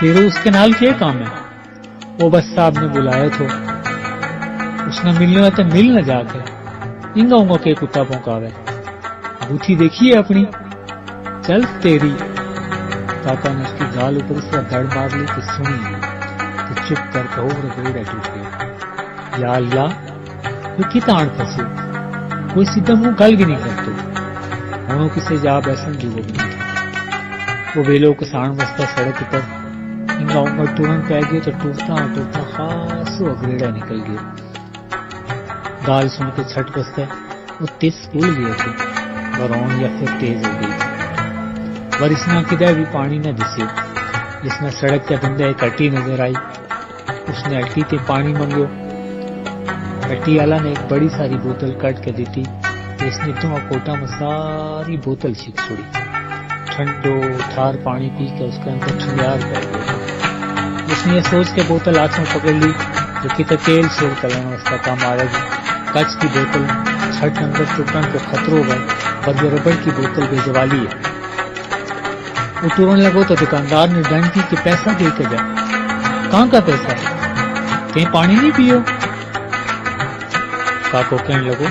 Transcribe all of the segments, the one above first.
تیرے اس کے نال کیا کام ہے؟ وہ بس صاحب نے بلایا تھو، اس نے ملنے ہوتا مل نہ جا کے انگا انگا کے کتا پونکاوے، بوتھی دیکھی ہے اپنی، چل تیری۔ کاکا نے اس کی گال اوپر اس طرح دڑ مار لی کہ سنی تو چپ کر کے اور گریڑا ٹوٹ گیا۔ یا اللہ، یہ کتا آن پھنسے، کوئی سیدھا منہ گل بھی نہیں کرتے، ہونوں کسے جا بیسن جو وہ بھی نہیں تھا۔ وہ ویلو کسان وسطہ سڑک پر انگا انگا ٹورن پہ گئے تو ٹوٹتا خاص اگریڑا نکل گیا۔ گال سن کے چھٹ بستا وہ تیز پھول گیا تھے، ورون یا پھر تیز ہو گئی تھی، ورسنا کدھر بھی پانی نہ دسے۔ جس میں سڑک کے بندہ ایک اٹی نظر آئی، اس نے اٹی تے پانی منگو، اٹی والا نے ایک بڑی ساری بوتل کٹ کے دیتی، اس نے تو کوٹا میں ساری بوتل چھک چھوڑی، ٹھنڈو ٹھار پانی پی کے اس کے اندر ٹھنڈیار پہ گیا۔ اس نے یہ سوچ کے بوتل ہاتھ میں پکڑ لی جو کتنے تیل شیر کرنے اس کا کام آئے گی۔ کچ کی بوتل چھٹ اندر ٹوٹن کو خطرہ گئے، پر یہ ربڑ کی بوتل بے زوالی ہے۔ وہ ٹورن لگو تو دکاندار نے ڈنڈ کی کہ پیسہ دے کے جا۔ کہاں کا پیسہ؟ کہیں پانی نہیں پیو؟ کاکو کہنے لگو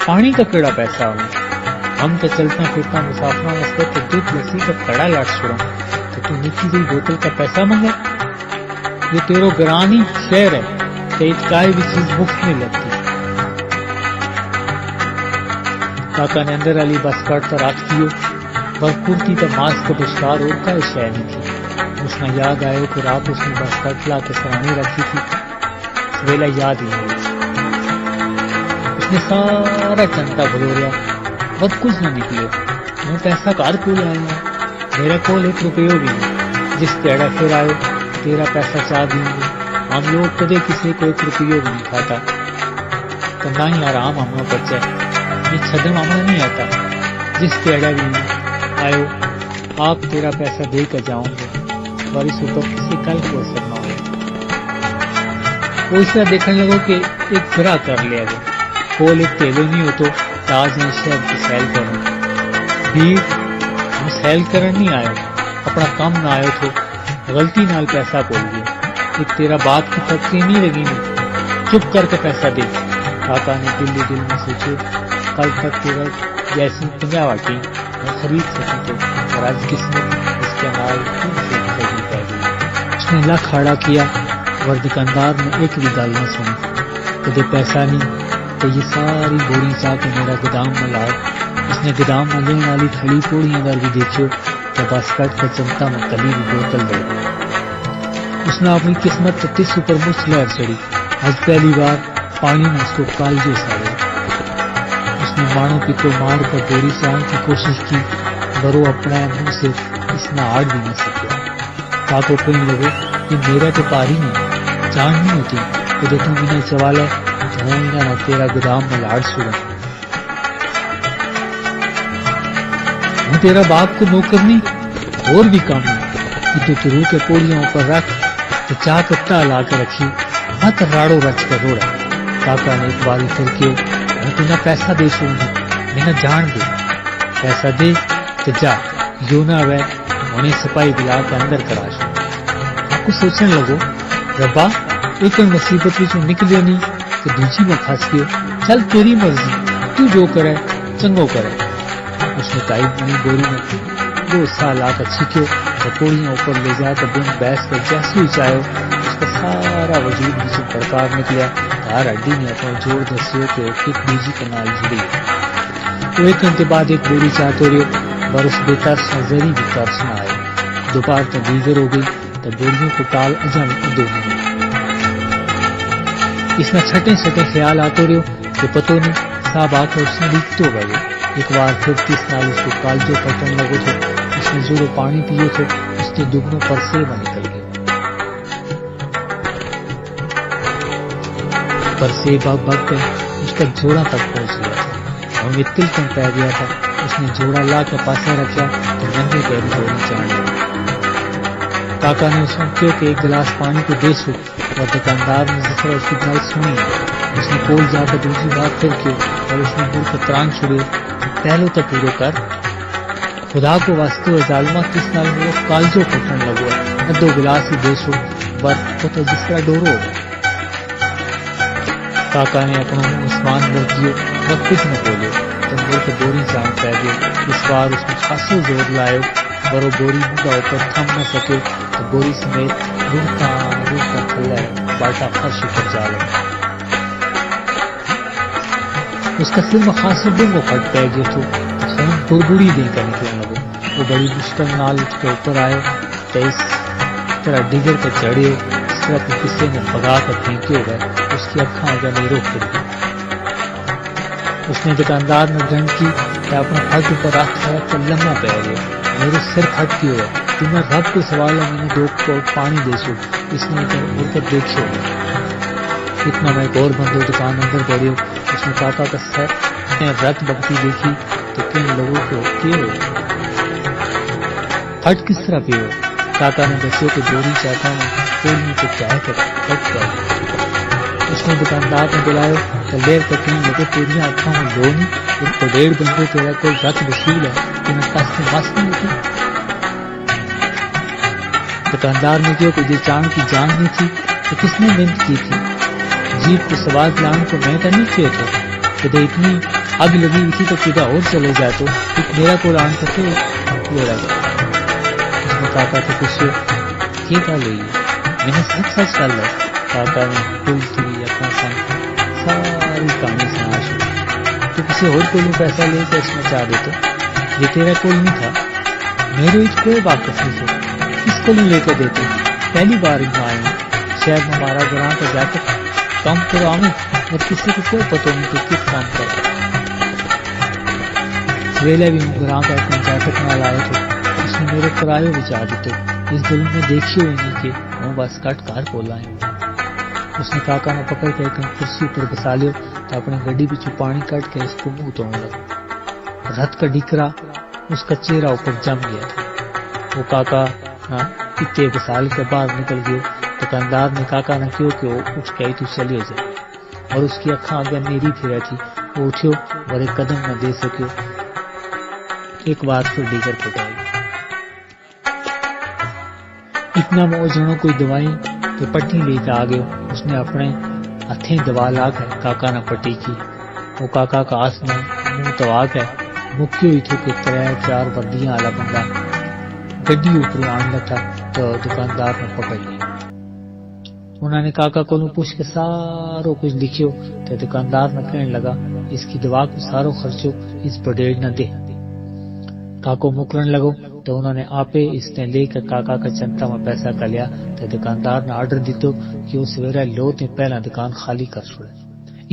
پانی کا کیڑا پیسہ ہوں، ہم تو چلتا پھرتا مسافروں واسطے تو دودھ لسی کا کڑا لاٹ چھوڑا، تو نکی گئی بوتل کا پیسہ منگا؟ یہ تیرو گرانی شہر ہے کہ کوئی بھی چیز مفت نہیں لگتی۔ کاکا نے اندر والی بس کٹ تو رکھ دیو، پر کرتی تو ماسک کا بشکار اور کا شے نہیں تھی۔ اس نے یاد آئے کہ رات اس نے بس کٹ لا کے سرانی رکھی تھی، سویلا یاد ہی نہیں۔ اس نے سارا چنتا بھروریا، بس کچھ نہ نکلے۔ میں پیسہ گھر کو لایا، میرے کو 1 روپیہ بھی نہیں، جس تیڑا پھر آئے تیرا پیسہ چاہ دیں گے۔ ہم لوگ کدے کسی کو 1 روپیہ بھی نہیں کھاتا، تو نہ ہی آرام ہمنا بچہ یہ چھدم ہمنا نہیں آتا، جس تیڑا بھی نہیں آئے آپ تیرا پیسہ دے کر جاؤں گے اور اس اوپر کسی کل کو اثر نہ ہو۔ وہ اس طرح دیکھنے لگو کہ ایک گرا کر لیا گیا، کول ایک تیلو نہیں ہو تو تاج نے شہر کی سیل کرنے بیر، ہم سیل کرن نہیں آئے، اپنا کام نہ آئے تو غلطی نال پیسہ کھول گیا، ایک تیرا بات کی فیکٹری نہیں لگی نہیں، چپ کر کے پیسہ دے۔ کاکا نے دل میں سوچے کل تک تیرا جیسی 50 واٹی میں خرید سکوں تو، اور آج قسمت اس کے نال خرید پہ گئی۔ اس نے لاکھ کھڑا کیا اور دکاندار نے ایک بھی گل نہ سنی، کدے پیسہ نہیں تو یہ ساری بوری چاہ کے میرا گودام میں لائے۔ اس نے گودام میں لینے والی تھڑی پوڑیاں اگر بھی دیکھو تو بس کٹ کے چمتا میں کلی بھی بوتل دے۔ اس نے اپنی قسمت تو تس اوپر مچھ لہر چڑی، آج پہلی بار پانی میں اس کو کالجے ساڑے۔ اس نے مانو پتو مار کر بوری سے آنے کی کوشش کی، برو اپنا منہ سے اس نے آڑ بھی نہ سکیا۔ کاکو کہنے لگو یہ میرا تو پاری نہیں، جان نہیں ہوتی کہ جو تم انہیں سوال ہے تو ہوں انہیں تیرا گودام میں لاڑ چھوڑا۔ ہوں تیرا باپ کو نوکر نہیں اور بھی کام نہیں کہ تو روح کے پوڑیاں اوپر رکھ تو چاہ کٹا لا کے رکھی، مت راڑو رچ کر روڑا۔ کاکا نے ایک باری پھر کے میں تمہیں پیسہ دے چھوڑوں گی، میں جان دے پیسہ دے تو جا، جو نہ ہوئے انہیں سپاہی دلا کے اندر کرا چھوڑ۔ آپ کو سوچنے لگو ربا ایک مصیبت بھی نکلے نہیں کہ دوسری میں پھنس گئے، چل تیری مرضی، تو جو کرے چنگو کرے۔ اس نے تائید منی بوری میں 2 سال آ کر چھکے تو پوڑیاں اوپر لے جا کر بن بیس کر جیسے ہی چاہے اس کا سارا وجود نیچے پڑکار نکلیا، ہر ہڈی نے اپنا جوڑ دسیو کہ ایک بیجی کے نال جڑی۔ تو 1 گھنٹے بعد ایک بوری چاہتے رہے برس بے ترس نظری بھی ترس نہ آئے۔ دوپہر تو دیگر ہو گئی تو بوریوں کو ٹال اجم ادو نہیں۔ اس میں چھٹے خیال آتے رہے کہ پتو نہیں صاحب آ کر اس نے لکھتے ہو گئے۔ ایک بار پھر 30 نال اس کو کالجو کٹن لگو تھے، اس نے جو پانی پیے تھے اس کے دگنوں پر سے میں نکل گئے، پر سے بھگ کر اس کا جوڑا تک پہنچ گیا تھا اور یہ تل کم پہ گیا تھا۔ اس نے جوڑا لا کے پاسے رکھا تو ننگے پیر بوری چڑھ گئی۔ کاکا نے اس کو کہ 1 گلاس پانی کو دے سو، اور دکاندار نے جس طرح اس کی گل سنی اس نے کول جا کر دوسری بات پھر کی اور اس نے مڑ کے تران چھڑے پہلو تو پورو کر، خدا کو واسطے ظالمہ کس نال میرے کالجو کٹن لگو ہے۔ ادو گلاس ہی دیسو بر وہ تو جس طرح ڈورو ہو گیا. کاکا نے اپنا منہ آسمان رکھ دیو اور کچھ نہ بولے تو مڑ کے بوری جان پہ گئے. اس بار اس نے خاصو زور لائے اور وہ بوری منگا اوپر تھم نہ سکے تو بوری سمیت رڑتا تھلے بالٹا فرش پر جا لگا. اس کا سر میں خاصو ڈنگو پھٹ پہ گیا تو خون گڑگڑی دے کر نکلنے لگو. وہ بڑی مشکل نال اٹھ کے اوپر آئے تو اس طرح ڈگر کے چڑھے اس طرح کہ کسی نے بگا کر پھینکے ہوئے. اس کی اکھاں اگر نہیں روک کر اس نے دکاندار نے ڈنڈ کی کہ اپنا پھٹ اوپر رکھ کر لمبا پہ گیا. میرے سر پھٹ کی ہوا تمہیں رب کو سوال ہے میں نے 2 کوٹ پانی دے سو. اس نے مڑ کر دیکھے ہوئے اتنا میں ایک اور بندو دکان اندر بڑھے. اس نے کاکا کا سر نے رت بگتی دیکھی تو کن لوگوں کو کیے ہو پھٹ کس طرح پی ہو. کاکا نے دسو کہ بوری چاہتا میں کھولنے کو چاہ کر پھٹ کر. اس نے دکاندار نے بلایا تو لیر کر کہیں لگے تیری آنکھوں میں لو نہیں ان کو 1.5 بندے تیرا کوئی رت وصول ہے کہ میں پاس سے مست نہیں ہوتی. دکاندار نے کیا کوئی چاند کی جان نہیں تھی تو کس نے محنت کی تھی. جیپ کو سوار لانے کو میں کرنی چاہیے تھا کہ اتنی اگ لگی ہوئی تھی تو کدھر اور چلے جائے تو میرا کو آن کرتے لے رہا. اس نے کاکا سے پوچھو یہ کیا لئی میں نے سچ کر لیا. کاکا نے کھلتی اپنا ساری کہانی سنا چھوڑی. تو کسی اور کو پیسہ لے کے اس میں چاہ دیتے یہ تیرا کول نہیں تھا. میرے کوئی واقف نہیں تھے کس کو لے کر دیتے. پہلی بار یہاں آئے شہر میں ہمارا گراں کا جا کر کام کرو آمد اور کسی کو کوئی پتہ نہیں کہ کس کام کرو. سویلے بھی گراں کا اپنا جاکٹ نہ لائے تھے. اس نے میرے کرایہ بچا دیتے. اس دل میں دیکھی ہوئی نہیں کہ وہ بس کٹ کار بولا ہے. اس نے کاکا نے پکڑ کے ایک کرسی پر بسا لیا تو اپنی گڈی بچوں پانی کٹ کے اس کو منہ توڑنے لگا. رت کا ڈکرا اس کا چہرہ اوپر جم گیا تھا. وہ کاکا اتنے بسال کے باہر نکل گئے. دکاندار نے کاکا نہ کیوں کہ وہ اٹھ کے تو چلے جائے اور اس کی اکھاں اگر میری پھرا تھی. وہ اٹھو اور ایک قدم نہ دے سکیو. ایک بار پھر ڈگر پٹائی اتنا میں جنوں کوئی دوائی تو پٹی لے کے آ گئے. اس نے اپنے ہتھیں دوا لا کے کاکا نے پٹی کی. وہ کاکا کا آس میں منہ تو آ گئے مکی ہوئی تھی کہ 3-4 وردیاں والا بندہ گڈی اوپر آن لگا تو دکاندار نے پکڑ لی. انہوں نے کاکا کو پوچھ کے سارو کچھ لکھیو تو دکاندار نے کہنے لگا اس کی دوا کو سارو خرچو اس بڑیڑ نہ دے. کاکو مکرن لگو تو انہوں نے آپے اس نے لے کر کاکا کا چنتا میں پیسہ کا لیا تو دکاندار نے آرڈر دیتو کہ وہ سویرا لو تے پہلا دکان خالی کر چھوڑے.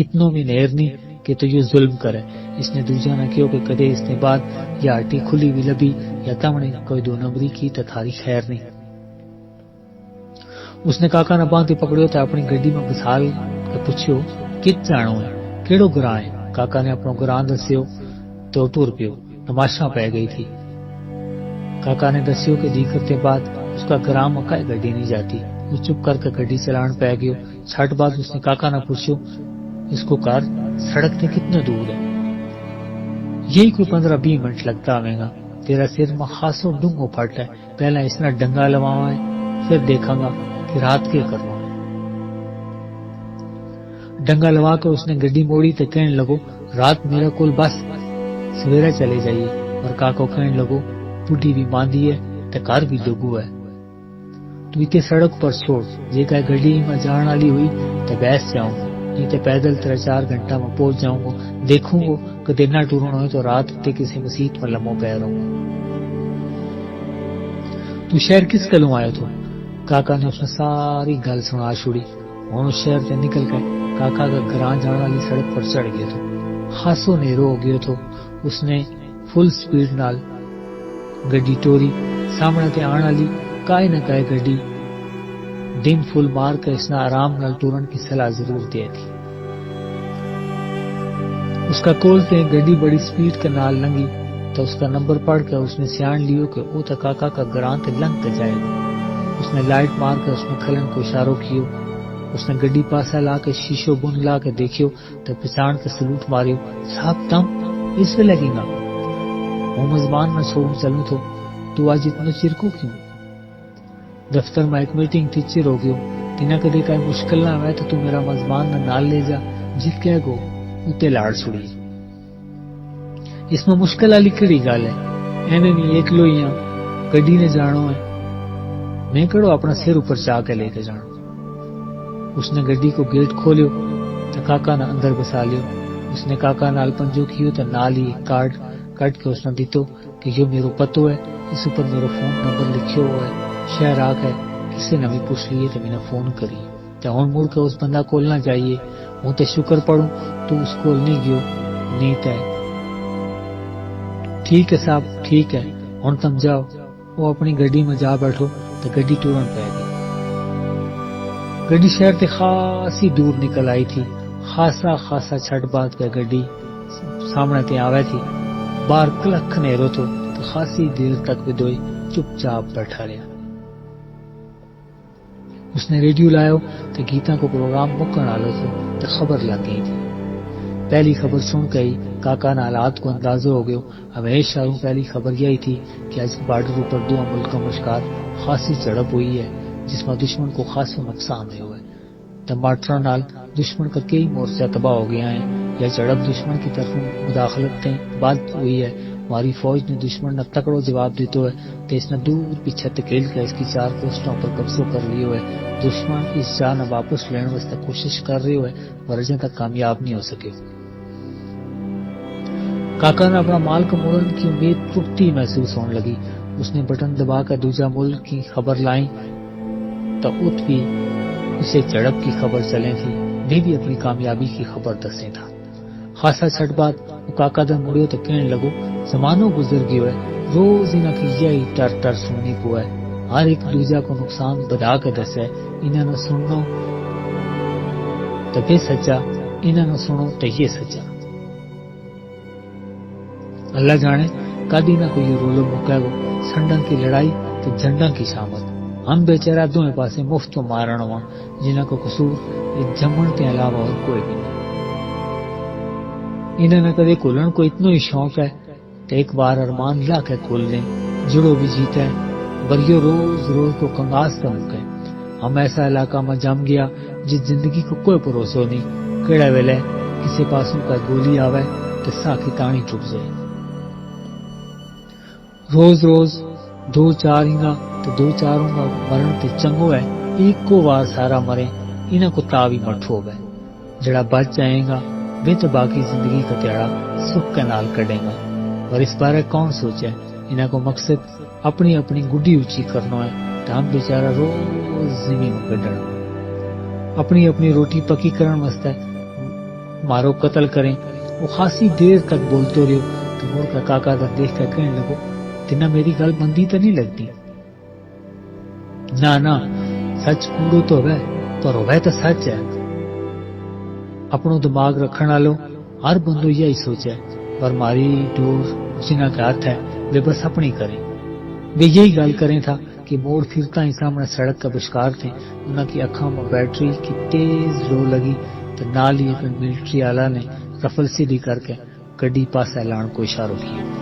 اتنوں بھی نیر نہیں کہ تو یہ ظلم کرے. اس نے دوسرا نہ کیوں کہ کدے اس نے بعد یا ہٹی کھلی بھی لبی یا تمنے کوئی 2 نمبری کی تو تھاری خیر نہیں. اس نے کاکا نے باندھی پکڑیو تو اپنی گڈی میں بسال کے پوچھو کت جانو ہے کیڑو گراں ہے. کاکا نے اپنا گراں دسیو تو ٹور پیو. تماشا پہ گئی تھی. کاکا نے دسیو کہ دی کرتے بعد اس کا گراں میں کئی گڈی نہیں جاتی. وہ چپ کر کے گڈی چلان پہ گئے. چھٹ بعد اس نے کاکا نے پوچھو اس کو کار سڑک سے کتنے دور ہے. یہی کوئی 15-20 منٹ لگتا آئے گا. تیرا سر میں خاصو ڈنگو پھٹ ہے. پہلا اس نے ڈنگا لواوا ہے پھر دیکھا گا کہ رات کے کرنا ہے. ڈنگا لوا کے اس نے گڈی موڑی تو کہنے لگو رات میرا کول بس سویرا چلے جائیے. اور کاکو کہنے لگو بڈھی بھی باندھی ہے تو کار بھی ڈگو ہے. تو اتنے سڑک پر چھوڑ جے کا گڈی میں جان والی ہوئی تو بیس جاؤں گا نہیں تو پیدل 3-4 گھنٹہ میں پہنچ جاؤں گا. دیکھوں گا کہ دینا ٹورن ہوئے تو رات تے کسی مسیت میں لمحوں پہ رہوں گا. تو شہر کس کلوں آیا تھا. کاکا نے اس نے ساری گل سنا چھوڑی. ہوں شہر سے نکل گئے. کاکا کا گراں جان والی سڑک پر چڑھ گیا تھا. خاصو نیرو ہو گیا تھا. اس نے فل سپیڈ نال گڈی ٹوری. سامنے تے آن والی کائے نہ کائے گڈی دن فل مار کے اس نے آرام نال ٹورن کی صلاح ضرور دی تھی. اس کا کول تے گڈی بڑی سپیڈ کے نال لنگی تو اس کا نمبر پڑھ کے اس نے سیان لیو کہ وہ تو کاکا کا گراں تے لنگ کے جائے گا. اس نے لائٹ مار کے اس نے کھلن کو اشارو کیو. اس نے گڈی پاسا لا کے شیشو بن لا کے دیکھیو تو پچھان کے سلوٹ ماریو. صاحب تم اس میں لگے گا وہ مزبان میں چھوڑ چلوں تو آج اتنا چرکو کیوں. دفتر میں ایک میٹنگ تھی چر ہو گیو تینا کدے کئی مشکل نہ ہوئے تو میرا مزمان نہ نال لے جا جت کہہ گو اتے لاڑ چھڑی اس میں مشکل والی کیڑی گل ہے ایویں بھی ایک لو ہی گڈی نے جانو ہے میں کڑو اپنا سر اوپر چاہ کے لے کے جانا اس نے گڈی کو گیٹ کھولیو تو کاکا نے اندر بسا لیو اس نے کاکا نال پنجو کیو تو نال ہی کارڈ کٹ کے اس نے دیتو کہ یہ میرو پتو ہے اس اوپر میرا فون نمبر لکھیو ہوا ہے شہر آ کے کسی نے بھی پوچھ لیے تو میں نے فون کری تو ہوں مڑ کے اس بندہ کول نہ جائیے ہوں تو شکر پڑھوں تو اس کول نہیں گیو نہیں تو ٹھیک ہے صاحب ٹھیک ہے ہوں تم جاؤ وہ اپنی گڈی میں جا بیٹھو تو گڈی ٹورن پہ گئی گڈی شہر تے خاصی دور نکل آئی تھی خاصا چھٹ بعد پہ گڈی سامنے تے آوے تھی باہر کلک نیرو تو خاصی دیر تک بدوئی چپ چاپ بیٹھا رہا اس نے ریڈیو لایو تو گیتا کو پروگرام مکن آلو تو خبر لگ گئی تھی پہلی خبر سن کے ہی کاکا نے حالات کو اندازہ ہو گیا ہمیشہ پہلی خبر یہی تھی کہ آج بارڈر پر دو ملک کا مشکار خاصی جھڑپ ہوئی ہے جس میں دشمن کو خاصا نقصان ہوا ہے ٹماٹر نال دشمن کا کئی مورچہ تباہ ہو گیا ہے یا جھڑپ دشمن کی طرف مداخلت بعد ہوئی ہے ہماری فوج نے دشمن نے تکڑو جواب دیتے ہے تو اس نے دور پیچھے تکیل کے اس کی 4 پوسٹوں پر قبضہ کر لیو ہے دشمن اس جان واپس لینے واسطے کوشش کر رہی ہے پر اجے تک کامیاب نہیں ہو سکے کاکا نے اپنا مال کو موڑن کی امید ٹوٹتی محسوس ہونے لگی اس نے بٹن دبا کر دوسرا ملک کی خبر لائی تو ات بھی اسے جھڑپ کی خبر چلے تھی میں بھی اپنی کامیابی کی خبر دسے تھا خاصا چھٹ بعد وہ کاکا دن مڑیو تو کہنے لگو زمانوں گزر گئے روز انہاں کی یہی ٹر سننی کو ہے ہر ایک دوسرا کو نقصان بدا کے دسے انہاں نے سنو تو بے سچا انہاں نے سنو تو یہ سچا اللہ جانے کدی نہ کوئی رولو مکے گو سنڈن کی لڑائی تو جھنڈا کی شامت ہم بیچارہ دونوں پاسے مفت مارن ہوا جنہاں کو قصور جمن کے علاوہ اور کوئی بھی نہیں انہوں نے کدے کھولن کو اتنا ہی شوق ہے کہ ایک بار ارمان لا کے کھول لیں جڑو بھی جیتا ہے بریو روز کو کنگاس کا مکے ہم ایسا علاقہ میں جم گیا جس زندگی کو کوئی بھروسہ نہیں کیڑے ویلے کسی پاسوں کا گولی آوے تو سا کی تانی ٹوٹ جائے روز 2-4 ہنگا تو 2-4 ہنگا مرن تے چنگو ہے ایک کو وار سارا مرے انہاں کو تاوی مٹھو ہے جڑا بچ جائے گا وہ تو باقی زندگی کا تیڑا سکھ کے نال کڈے گا اور اس بارے کون سوچے انہاں کو مقصد اپنی گڈی اونچی کرنا ہے تو ہم بیچارہ روز زمین کڈنا اپنی روٹی پکی کرن واسطے مارو قتل کریں وہ خاصی دیر تک بولتے رہو تو مور کا کاکا دا دیکھ کے کہنے لگو تنا میری گل بندی تو نہیں لگتی نہ سچ کوڑو تو ہے پر ہوئے تو سچ ہے اپنو دماغ رکھن والو ہر بندو یہی سوچے پر ماری ڈور جنہ کا ہاتھ ہے وہ بس اپنی کریں وہ یہی گل کریں تھا کہ موڑ پھرتا ہی سامنے سڑک کا بشکار تھے انہوں کی اکھاں میں بیٹری کی تیز لو لگی تو نال ہی اپنے ملٹری آلہ نے رفل سیدھی کر کے گڈی پاس لان کو اشارہ کیا